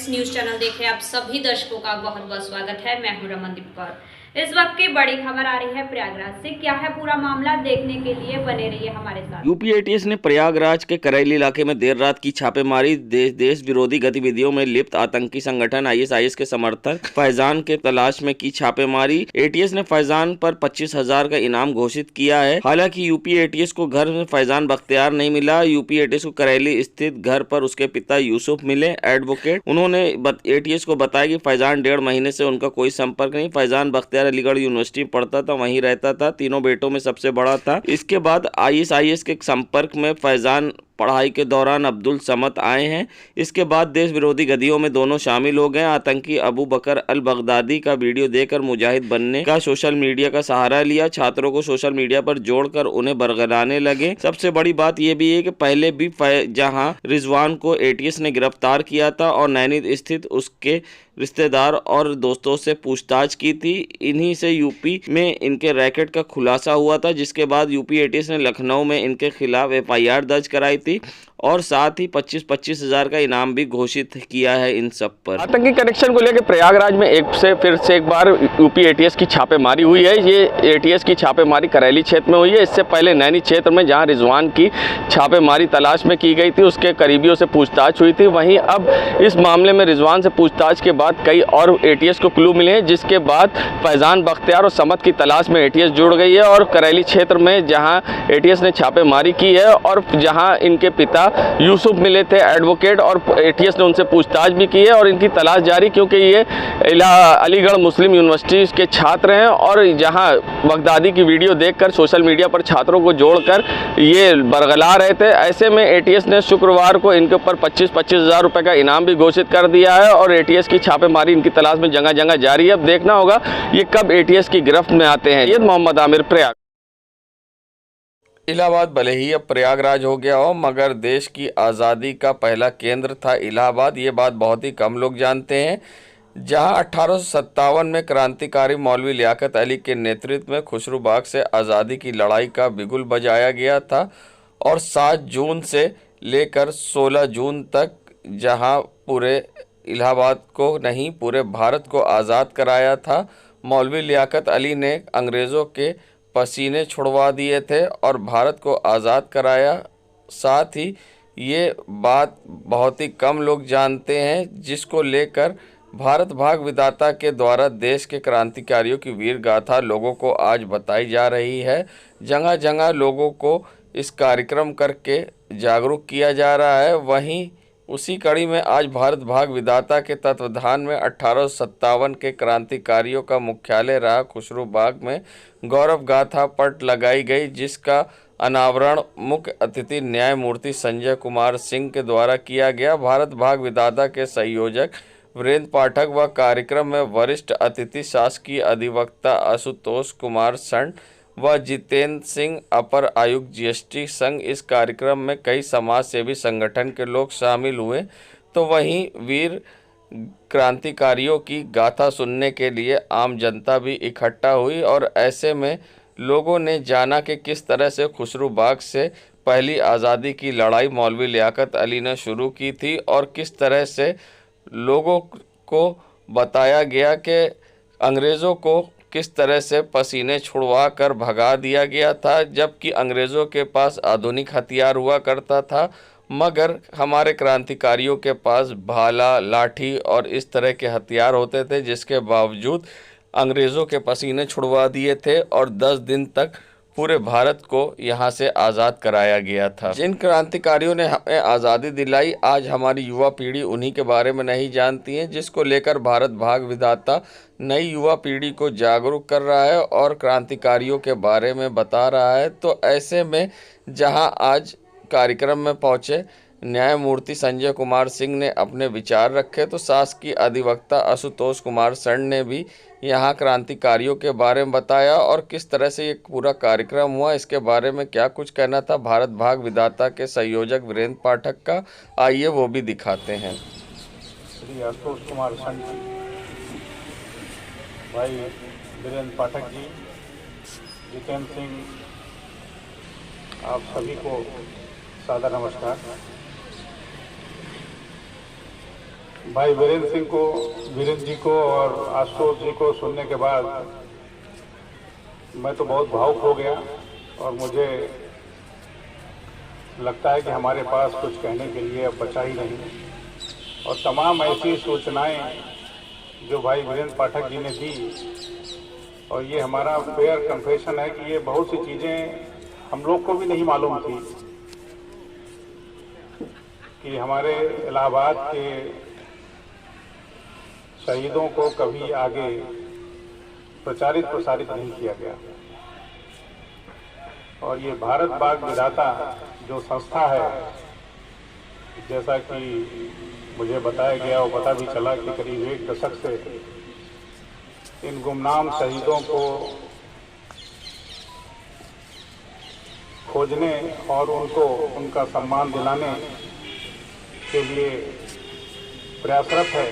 Friends, news channel देख रहे आप सभी दर्शकों का बहुत बहुत स्वागत है। मैं हूं रमनदीप कौर। इस वक्त की बड़ी खबर आ रही है प्रयागराज से। क्या है पूरा मामला, देखने के लिए बने रहिए हमारे साथ। यूपी एटीएस ने प्रयागराज के करैली इलाके में देर रात की छापेमारी देश विरोधी गतिविधियों में लिप्त आतंकी संगठन आईएसआईएस के समर्थक फैजान के तलाश में की छापेमारी। एटीएस ने फैजान पर 25,000 का इनाम घोषित किया है। हालांकि यूपी एटीएस को घर में फैजान बख्तियार नहीं मिला। यूपी एटीएस को करैली स्थित घर पर उसके पिता यूसुफ मिले, एडवोकेट। उन्होंने एटीएस को बताया कि फैजान 1.5 महीने से उनका कोई संपर्क नहीं। फैजान बख्तियार अलीगढ़ यूनिवर्सिटी में पढ़ता था, वहीं रहता था, तीनों बेटों में सबसे बड़ा था। इसके बाद आईएसआईएस के संपर्क में फैजान पढ़ाई के दौरान अब्दुल समद आए हैं। इसके बाद देश विरोधी गतियों में दोनों शामिल हो गए। आतंकी अबू बकर अल बगदादी का वीडियो देखकर मुजाहिद बनने का सोशल मीडिया का सहारा लिया। छात्रों को सोशल मीडिया पर जोड़कर उन्हें बरगलाने लगे। सबसे बड़ी बात यह भी है कि पहले भी जहां रिजवान को एटीएस ने गिरफ्तार किया था और नैनी स्थित उसके रिश्तेदार और दोस्तों से पूछताछ की थी। इन्हीं से यूपी में इनके रैकेट का खुलासा हुआ था, जिसके बाद यूपी एटीएस ने लखनऊ में इनके खिलाफ एफआईआर दर्ज कराई थी और साथ ही 25-25 हजार का इनाम भी घोषित किया है इन सब पर। आतंकी कनेक्शन को लेकर प्रयागराज में फिर से एक बार यूपी एटीएस की छापेमारी हुई है। ये एटीएस की छापेमारी करैली क्षेत्र में हुई है। इससे पहले नैनी क्षेत्र में जहां रिजवान की छापेमारी तलाश में की गई थी, उसके करीबियों से पूछताछ हुई थी। वहीं अब इस मामले में रिजवान से पूछताछ के बाद कई और एटीएस को क्लू मिले हैं, जिसके बाद फैजान बख्तियार और समद की तलाश में एटीएस जुड़ गई है। और करैली क्षेत्र में जहाँ एटीएस ने छापेमारी की है और जहाँ इनके पिता यूसुफ मिले थे, एडवोकेट, और एटीएस ने उनसे पूछताछ भी की है और इनकी तलाश जारी, क्योंकि ये अलीगढ़ मुस्लिम यूनिवर्सिटी के छात्र हैं और जहां बगदादी की वीडियो देखकर सोशल मीडिया पर छात्रों को जोड़कर ये बरगला रहे थे। ऐसे में एटीएस ने शुक्रवार को इनके ऊपर 25-25 हजार रुपये का इनाम भी घोषित कर दिया है और एटीएस की छापेमारी इनकी तलाश में जगह जगह जारी है। अब देखना होगा ये कब एटीएस की गिरफ्त में आते हैं। ये मोहम्मद आमिर, प्रयाग। इलाहाबाद भले ही अब प्रयागराज हो गया हो, मगर देश की आज़ादी का पहला केंद्र था इलाहाबाद। ये बात बहुत ही कम लोग जानते हैं। जहां 1857 में क्रांतिकारी मौलवी लियाकत अली के नेतृत्व में खुसरूबाग से आज़ादी की लड़ाई का बिगुल बजाया गया था और 7 जून से लेकर 16 जून तक जहां पूरे इलाहाबाद को नहीं पूरे भारत को आज़ाद कराया था। मौलवी लियाकत अली ने अंग्रेज़ों के पसीने छुड़वा दिए थे और भारत को आज़ाद कराया। साथ ही ये बात बहुत ही कम लोग जानते हैं, जिसको लेकर भारत भाग विधाता के द्वारा देश के क्रांतिकारियों की वीर गाथा लोगों को आज बताई जा रही है। जगह जगह लोगों को इस कार्यक्रम करके जागरूक किया जा रहा है। वहीं उसी कड़ी में आज भारत भाग विधाता के तत्वाधान में 1857 के क्रांतिकारियों का मुख्यालय रहा खुसरूबाग में गौरव गाथा पट लगाई गई, जिसका अनावरण मुख्य अतिथि न्यायमूर्ति संजय कुमार सिंह के द्वारा किया गया। भारत भाग विधाता के संयोजक वीरेंद्र पाठक व कार्यक्रम में वरिष्ठ अतिथि शासकीय अधिवक्ता आशुतोष कुमार सण व जितेंद्र सिंह, अपर आयुक्त जीएसटी संघ। इस कार्यक्रम में कई समाज सेवी संगठन के लोग शामिल हुए। तो वहीं वीर क्रांतिकारियों की गाथा सुनने के लिए आम जनता भी इकट्ठा हुई और ऐसे में लोगों ने जाना कि किस तरह से खुसरूबाग से पहली आज़ादी की लड़ाई मौलवी लियाकत अली ने शुरू की थी और किस तरह से लोगों को बताया गया कि अंग्रेज़ों को किस तरह से पसीने छुड़वा कर भगा दिया गया था, जबकि अंग्रेज़ों के पास आधुनिक हथियार हुआ करता था, मगर हमारे क्रांतिकारियों के पास भाला, लाठी और इस तरह के हथियार होते थे, जिसके बावजूद अंग्रेज़ों के पसीने छुड़वा दिए थे और 10 दिन तक पूरे भारत को यहाँ से आज़ाद कराया गया था। जिन क्रांतिकारियों ने हमें आज़ादी दिलाई, आज हमारी युवा पीढ़ी उन्हीं के बारे में नहीं जानती है, जिसको लेकर भारत भाग विधाता नई युवा पीढ़ी को जागरूक कर रहा है और क्रांतिकारियों के बारे में बता रहा है। तो ऐसे में जहाँ आज कार्यक्रम में पहुँचे न्यायमूर्ति संजय कुमार सिंह ने अपने विचार रखे, तो शासकीय अधिवक्ता आशुतोष कुमार सण ने भी यहाँ क्रांतिकारियों के बारे में बताया और किस तरह से ये पूरा कार्यक्रम हुआ, इसके बारे में क्या कुछ कहना था भारत भाग विधाता के संयोजक वीरेंद्र पाठक का। आइए वो भी दिखाते हैं। श्री आशुतोष कुमार सण जी, भाई वीरेंद्र पाठक जी, जितेंद्र सिंह, आप सभी को सादर नमस्कार। भाई वीरेंद्र जी को और आशुतोष जी को सुनने के बाद मैं तो बहुत भावुक हो गया और मुझे लगता है कि हमारे पास कुछ कहने के लिए अब बचा ही नहीं। और तमाम ऐसी सूचनाएं जो भाई वीरेंद्र पाठक जी ने दी, और ये हमारा फेयर कन्फेशन है कि ये बहुत सी चीज़ें हम लोग को भी नहीं मालूम थी कि हमारे इलाहाबाद के शहीदों को कभी आगे प्रचारित प्रसारित नहीं किया गया। और ये भारत बाग विधाता जो संस्था है, जैसा कि मुझे बताया गया और पता भी चला कि करीब 1 दशक से इन गुमनाम शहीदों को खोजने और उनको उनका सम्मान दिलाने के लिए प्रयासरत है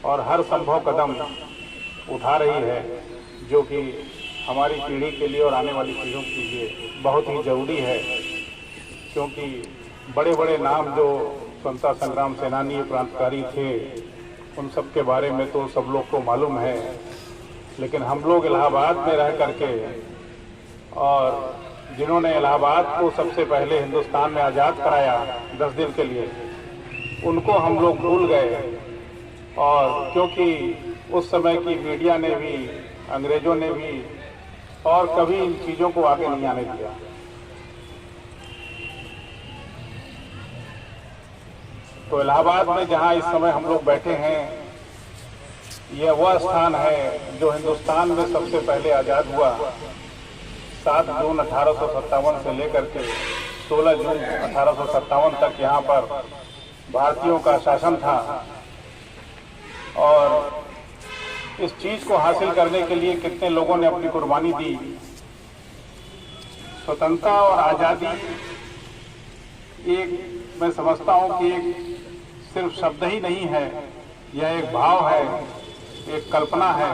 और हर संभव कदम उठा रही है, जो कि हमारी पीढ़ी के लिए और आने वाली पीढ़ियों के लिए बहुत ही ज़रूरी है। क्योंकि बड़े बड़े नाम जो स्वतंत्रता संग्राम सेनानी क्रांतिकारी थे, उन सब के बारे में तो सब लोग को मालूम है, लेकिन हम लोग इलाहाबाद में रह करके और जिन्होंने इलाहाबाद को सबसे पहले हिंदुस्तान में आज़ाद कराया 10 दिन के लिए, उनको हम लोग भूल गए। और क्योंकि उस समय की मीडिया ने भी, अंग्रेज़ों ने भी और कभी इन चीज़ों को आगे नहीं आने दिया। तो इलाहाबाद में जहां इस समय हम लोग बैठे हैं, यह वह स्थान है जो हिंदुस्तान में सबसे पहले आज़ाद हुआ। 7 जून 1857 से लेकर के 16 जून 1857 तक यहाँ पर भारतीयों का शासन था। और इस चीज को हासिल करने के लिए कितने लोगों ने अपनी कुर्बानी दी। स्वतंत्रता और आज़ादी एक, मैं समझता हूँ कि एक सिर्फ शब्द ही नहीं है, यह एक भाव है, एक कल्पना है,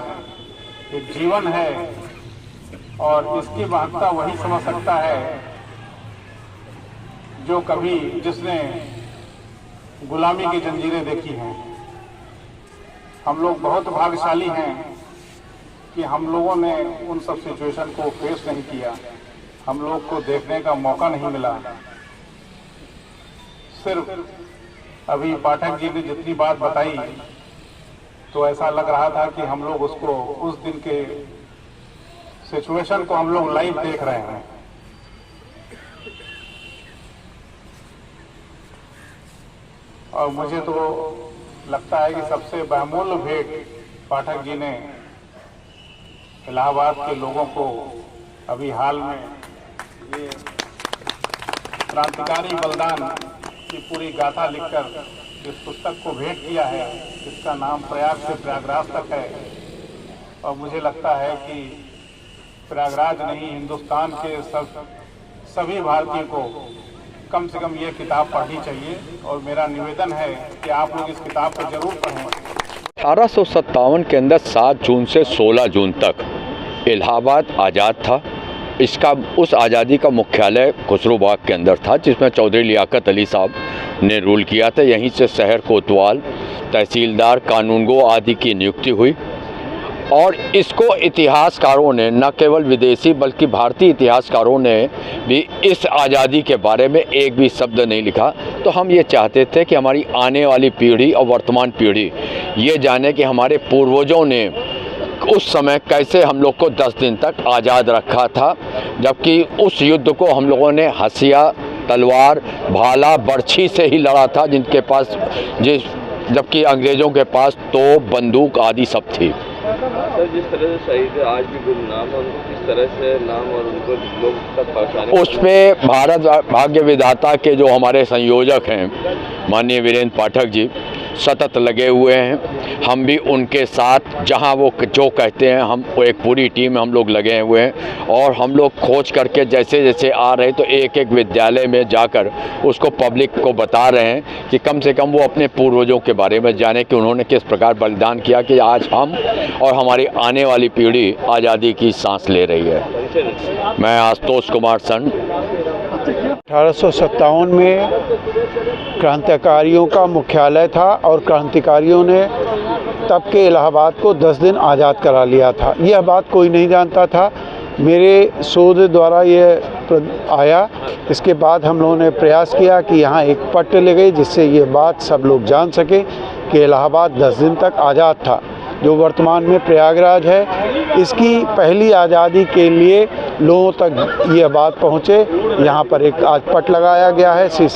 एक जीवन है। और इसकी महत्ता वही समझ सकता है जो कभी जिसने गुलामी की जंजीरें देखी हैं। हम लोग बहुत भाग्यशाली हैं कि हम लोगों ने उन सब सिचुएशन को फेस नहीं किया, हम लोग को देखने का मौका नहीं मिला। सिर्फ अभी पाठक जी ने जितनी बात बताई, तो ऐसा लग रहा था कि हम लोग उसको, उस दिन के सिचुएशन को हम लोग लाइव देख रहे हैं। और मुझे तो लगता है कि सबसे बहुमूल्य भेंट पाठक जी ने इलाहाबाद के लोगों को अभी हाल में ये क्रांतिकारी बलिदान की पूरी गाथा लिखकर इस पुस्तक को भेंट किया है, जिसका नाम प्रयाग से प्रयागराज तक है। और मुझे लगता है कि प्रयागराज नहीं, हिंदुस्तान के सभी भारतीयों को कम से कम ये किताब पढ़नी चाहिए। और मेरा निवेदन है कि आप लोग इस किताब को जरूर पढ़ें। 1857 के अंदर 7 जून से 16 जून तक इलाहाबाद आज़ाद था। इसका, उस आज़ादी का मुख्यालय खुसरो बाग के अंदर था, जिसमें चौधरी लियाकत अली साहब ने रूल किया था। यहीं से शहर कोतवाल, तहसीलदार, कानूनगो आदि की नियुक्ति हुई। और इसको इतिहासकारों ने, न केवल विदेशी बल्कि भारतीय इतिहासकारों ने भी इस आज़ादी के बारे में एक भी शब्द नहीं लिखा। तो हम ये चाहते थे कि हमारी आने वाली पीढ़ी और वर्तमान पीढ़ी ये जाने कि हमारे पूर्वजों ने उस समय कैसे हम लोग को 10 दिन तक आज़ाद रखा था, जबकि उस युद्ध को हम लोगों ने हसिया, तलवार, भाला, बर्छी से ही लड़ा था, जिनके पास जबकि अंग्रेज़ों के पास तोप, बंदूक आदि सब थी। सर, जिस तरह से शहीद आज भी गुमनाम है, उनको किस तरह से नाम और उनको लोग तक पहुँचाने, उसमें भारत भाग्य विधाता के जो हमारे संयोजक हैं माननीय वीरेंद्र पाठक जी सतत लगे हुए हैं। हम भी उनके साथ जहां वो जो कहते हैं, हम एक पूरी टीम हम लोग लगे हुए हैं। और हम लोग खोज करके जैसे जैसे आ रहे तो एक एक विद्यालय में जाकर उसको पब्लिक को बता रहे हैं कि कम से कम वो अपने पूर्वजों के बारे में जाने कि उन्होंने किस प्रकार बलिदान किया कि आज हम और हमारी आने वाली पीढ़ी आज़ादी की सांस ले रही है। मैं आशुतोष कुमार सन। 1857 में क्रांतिकारियों का मुख्यालय था और क्रांतिकारियों ने तब के इलाहाबाद को 10 दिन आज़ाद करा लिया था। यह बात कोई नहीं जानता था, मेरे शोध द्वारा ये आया। इसके बाद हम लोगों ने प्रयास किया कि यहाँ एक पट्ट लगे जिससे ये बात सब लोग जान सकें कि इलाहाबाद 10 दिन तक आज़ाद था, जो वर्तमान में प्रयागराज है। इसकी पहली आज़ादी के लिए लोगों तक ये बात पहुँचे, यहाँ पर एक आज पट लगाया गया है। श्री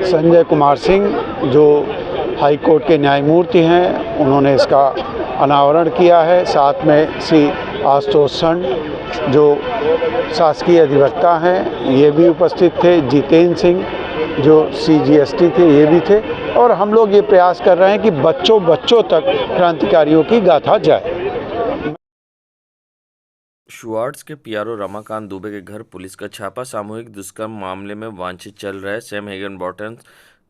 संजय कुमार सिंह जो हाई कोर्ट के न्यायमूर्ति हैं, उन्होंने इसका अनावरण किया है। साथ में श्री आशुतोष सन जो शासकीय अधिवक्ता हैं, ये भी उपस्थित थे। जितेंद्र सिंह जो CGST थे, ये भी थे। और हम लोग ये प्रयास कर रहे हैं कि बच्चों तक क्रांतिकारियों की गाथा जाए। शुआर्ट्स के PRO रमाकांत दुबे के घर पुलिस का छापा। सामूहिक दुष्कर्म मामले में वांछित चल रहे सैम हिगनबॉटम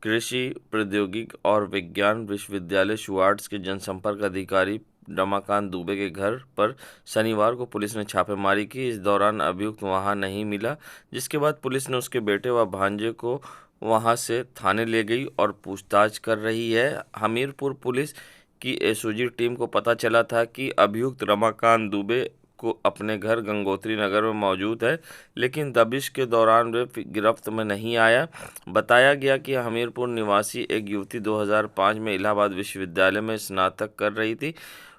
कृषि प्रौद्योगिकी और विज्ञान विश्वविद्यालय शुआर्ट्स के जनसंपर्क अधिकारी रमाकांत दुबे के घर पर शनिवार को पुलिस ने छापेमारी की। इस दौरान अभियुक्त वहां नहीं मिला, जिसके बाद पुलिस ने उसके बेटे व भांजे को वहां से थाने ले गई और पूछताछ कर रही है। हमीरपुर पुलिस की SOG टीम को पता चला था कि अभियुक्त रमाकांत दुबे को अपने घर गंगोत्री नगर में मौजूद है, लेकिन दबिश के दौरान वे गिरफ्त में नहीं आया। बताया गया कि हमीरपुर निवासी एक युवती 2005 में इलाहाबाद विश्वविद्यालय में स्नातक कर रही थी।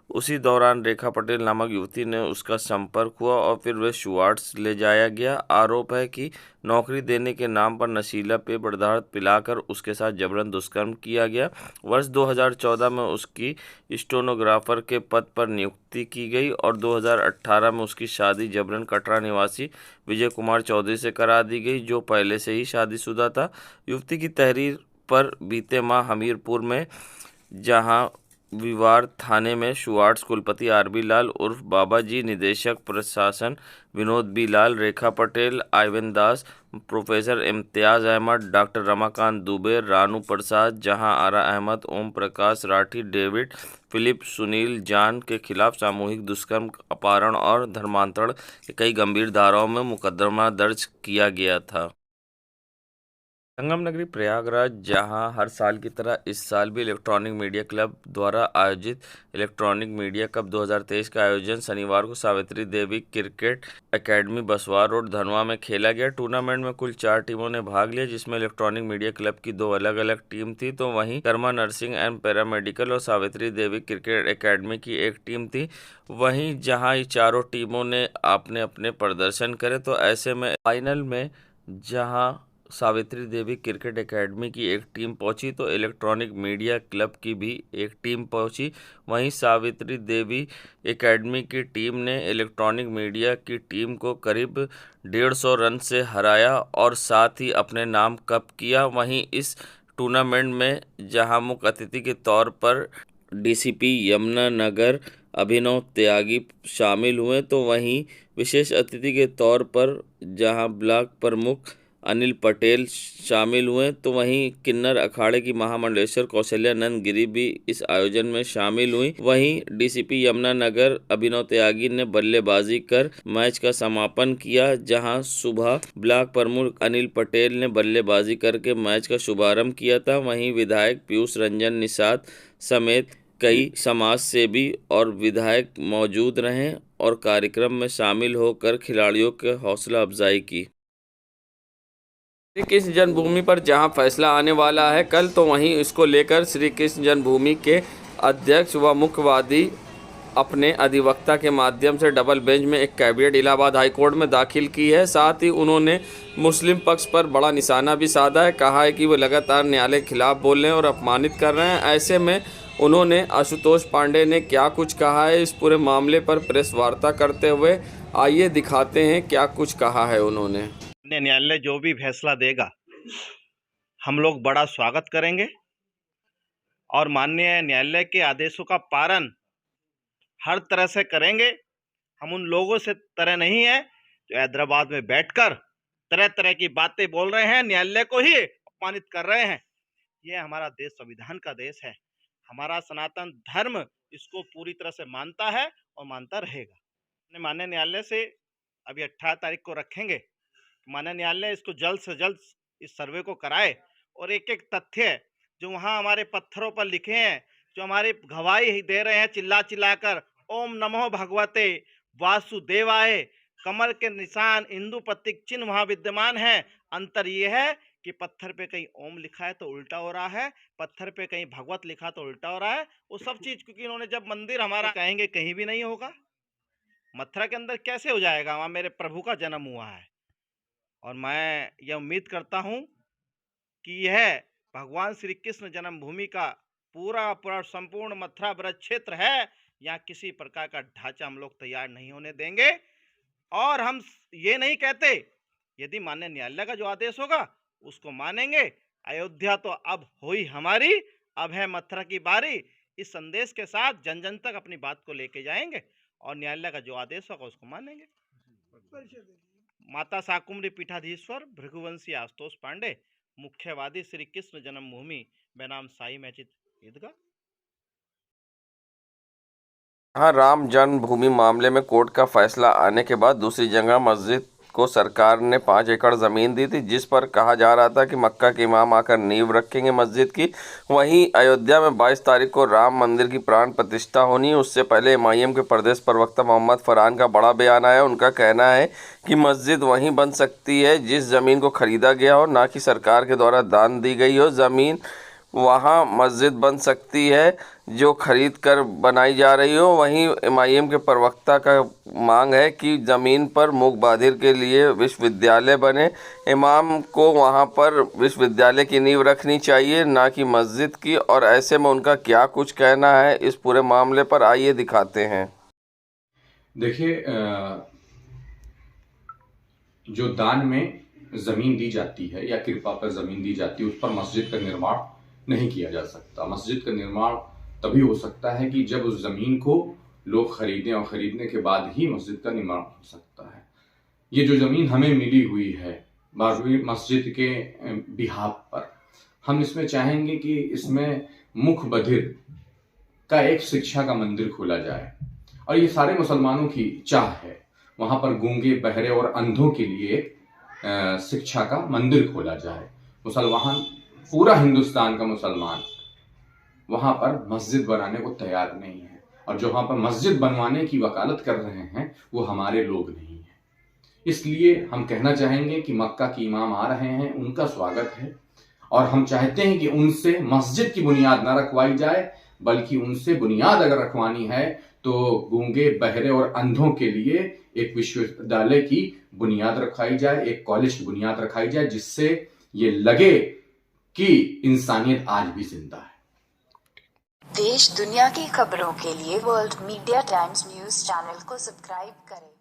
उसी दौरान रेखा पटेल नामक युवती ने उसका संपर्क हुआ और फिर वे शुआर्ट्स ले जाया गया। आरोप है कि नौकरी देने के नाम पर नशीला पेय पदार्थ पिलाकर उसके साथ जबरन दुष्कर्म किया गया। वर्ष 2014 में उसकी स्टेनोग्राफर के पद पर नियुक्ति की गई और 2018 में उसकी शादी जबरन कटरा निवासी विजय कुमार चौधरी से करा दी गई, जो पहले से ही शादीशुदा था। युवती की तहरीर पर बीते माह हमीरपुर में जहां विवार थाने में शुआर्ट्स कुलपति RB लाल उर्फ बाबा जी, निदेशक प्रशासन विनोद B लाल, रेखा पटेल, आइवन दास, प्रोफेसर इम्तियाज़ अहमद, डॉक्टर रमाकांत दुबे, रानू प्रसाद, जहां आरा अहमद, ओम प्रकाश राठी, डेविड फिलिप, सुनील जान के खिलाफ सामूहिक दुष्कर्म, अपहरण और धर्मांतरण के कई गंभीर धाराओं में मुकदमा दर्ज किया गया था। संगम नगरी प्रयागराज, जहां हर साल की तरह इस साल भी इलेक्ट्रॉनिक मीडिया क्लब द्वारा आयोजित इलेक्ट्रॉनिक मीडिया कप 2023 का आयोजन शनिवार को Savitri Devi cricket academy busbar road धनवा में खेला गया। टूर्नामेंट में कुल 4 टीमों ने भाग लिया, जिसमें इलेक्ट्रॉनिक मीडिया क्लब की 2 अलग अलग टीम थी, तो वहीं कर्मा नर्सिंग एंड पैरामेडिकल और सावित्री देवी क्रिकेट एकेडमी की एक टीम थी। वहीं जहाँ ये चारों टीमों ने अपने अपने प्रदर्शन करे, तो ऐसे में फाइनल में जहाँ सावित्री देवी क्रिकेट एकेडमी की एक टीम पहुंची, तो इलेक्ट्रॉनिक मीडिया क्लब की भी एक टीम पहुंची। वहीं सावित्री देवी एकेडमी की टीम ने इलेक्ट्रॉनिक मीडिया की टीम को करीब 150 रन से हराया और साथ ही अपने नाम कप किया। वहीं इस टूर्नामेंट में जहां मुख्य अतिथि के तौर पर DCP यमुनानगर अभिनव त्यागी शामिल हुए, तो वहीं विशेष अतिथि के तौर पर जहां ब्लॉक प्रमुख अनिल पटेल शामिल हुए, तो वहीं किन्नर अखाड़े की महामंडलेश्वर कौशल्यानंद गिरी भी इस आयोजन में शामिल हुई। वहीं DCP यमुनानगर अभिनव त्यागी ने बल्लेबाजी कर मैच का समापन किया, जहां सुबह ब्लॉक प्रमुख अनिल पटेल ने बल्लेबाजी करके मैच का शुभारंभ किया था। वहीं विधायक पीयूष रंजन निषाद समेत कई समाज सेवी और विधायक मौजूद रहे और कार्यक्रम में शामिल होकर खिलाड़ियों के हौसला अफजाई की। श्री कृष्ण जन्मभूमि पर जहां फैसला आने वाला है कल, तो वहीं इसको लेकर श्री कृष्ण जन्मभूमि के अध्यक्ष व मुख्यवादी अपने अधिवक्ता के माध्यम से डबल बेंच में एक कैविएट इलाहाबाद हाई कोर्ट में दाखिल की है। साथ ही उन्होंने मुस्लिम पक्ष पर बड़ा निशाना भी साधा है। कहा है कि वो लगातार न्यायालय के खिलाफ बोल रहे हैं और अपमानित कर रहे हैं। ऐसे में उन्होंने आशुतोष पांडे ने क्या कुछ कहा है इस पूरे मामले पर प्रेस वार्ता करते हुए, आइए दिखाते हैं क्या कुछ कहा है उन्होंने। न्यायालय जो भी फैसला देगा हम लोग बड़ा स्वागत करेंगे और माननीय न्यायालय के आदेशों का पालन हर तरह से करेंगे। हम उन लोगों से तरह नहीं है जो हैदराबाद में बैठकर तरह तरह की बातें बोल रहे हैं, न्यायालय को ही अपमानित कर रहे हैं। ये हमारा देश संविधान का देश है, हमारा सनातन धर्म इसको पूरी तरह से मानता है और मानता रहेगा। माननीय न्यायालय से अभी 18 तारीख को रखेंगे, माननीय न्यायालय इसको जल्द से जल्द इस सर्वे को कराए और एक एक तथ्य जो वहाँ हमारे पत्थरों पर लिखे हैं, जो हमारे गवाही दे रहे हैं चिल्ला चिल्लाकर, ओम नमो भगवते वासुदेवाय, कमल के निशान, हिंदू प्रतीक चिन्ह वहाँ विद्यमान है। अंतर ये है कि पत्थर पे कहीं ओम लिखा है तो उल्टा हो रहा है, पत्थर पे कहीं भगवत लिखा तो उल्टा हो रहा है। वो सब चीज क्योंकि इन्होंने जब मंदिर हमारा कहेंगे कहीं भी नहीं होगा, मथुरा के अंदर कैसे हो जाएगा? वहाँ मेरे प्रभु का जन्म हुआ है। और मैं यह उम्मीद करता हूँ कि यह भगवान श्री कृष्ण जन्मभूमि का पूरा संपूर्ण मथुरा ब्रज क्षेत्र है। यहाँ किसी प्रकार का ढांचा हम लोग तैयार नहीं होने देंगे। और हम ये नहीं कहते, यदि माननीय न्यायालय का जो आदेश होगा उसको मानेंगे। अयोध्या तो अब हुई हमारी, अब है मथुरा की बारी। इस संदेश के साथ जन जन तक अपनी बात को लेके जाएंगे और न्यायालय का जो आदेश होगा उसको मानेंगे। माता शाकुंभरी पीठाधीश्वर भृगुवंशी आशुतोष पांडे, मुख्यवादी श्री कृष्ण जन्मभूमि, बनाम साई मैचित ईदगाह। हाँ, राम जन्मभूमि मामले में कोर्ट का फैसला आने के बाद दूसरी जगह मस्जिद को सरकार ने 5 एकड़ ज़मीन दी थी, जिस पर कहा जा रहा था कि मक्का के इमाम आकर नींव रखेंगे मस्जिद की। वहीं अयोध्या में 22 तारीख को राम मंदिर की प्राण प्रतिष्ठा होनी है। उससे पहले एमआईएम के प्रदेश प्रवक्ता मोहम्मद फरहान का बड़ा बयान आया। उनका कहना है कि मस्जिद वहीं बन सकती है जिस ज़मीन को खरीदा गया हो, ना कि सरकार के द्वारा दान दी गई हो ज़मीन। वहाँ मस्जिद बन सकती है जो खरीद कर बनाई जा रही हो। वहीं एमआईएम के प्रवक्ता का मांग है कि ज़मीन पर मूक बधिर के लिए विश्वविद्यालय बने। इमाम को वहाँ पर विश्वविद्यालय की नींव रखनी चाहिए, ना कि मस्जिद की। और ऐसे में उनका क्या कुछ कहना है इस पूरे मामले पर, आइए दिखाते हैं। देखिए, जो दान में ज़मीन दी जाती है या कृपा पर ज़मीन दी जाती है, उस पर मस्जिद का निर्माण नहीं किया जा सकता। मस्जिद का निर्माण तभी हो सकता है कि जब उस ज़मीन को लोग खरीदें, और ख़रीदने के बाद ही मस्जिद का निर्माण हो सकता है। ये जो ज़मीन हमें मिली हुई है बारहवीं मस्जिद के बिहाफ पर, हम इसमें चाहेंगे कि इसमें मुख बधिर का एक शिक्षा का मंदिर खोला जाए। और ये सारे मुसलमानों की चाह है, वहाँ पर गूंगे, बहरे और अंधों के लिए शिक्षा का मंदिर खोला जाए। मुसलमान, पूरा हिंदुस्तान का मुसलमान वहाँ पर मस्जिद बनाने को तैयार नहीं है, और जो वहाँ पर मस्जिद बनवाने की वकालत कर रहे हैं वो हमारे लोग नहीं हैं। इसलिए हम कहना चाहेंगे कि मक्का के इमाम आ रहे हैं, उनका स्वागत है, और हम चाहते हैं कि उनसे मस्जिद की बुनियाद न रखवाई जाए, बल्कि उनसे बुनियाद अगर रखवानी है तो गूंगे, बहरे और अंधों के लिए एक विश्वविद्यालय की बुनियाद रखाई जाए, एक कॉलेज की बुनियाद रखाई जाए, जिससे ये लगे कि इंसानियत आज भी जिंदा है। देश दुनिया की खबरों के लिए world media times news channel को सब्सक्राइब करें।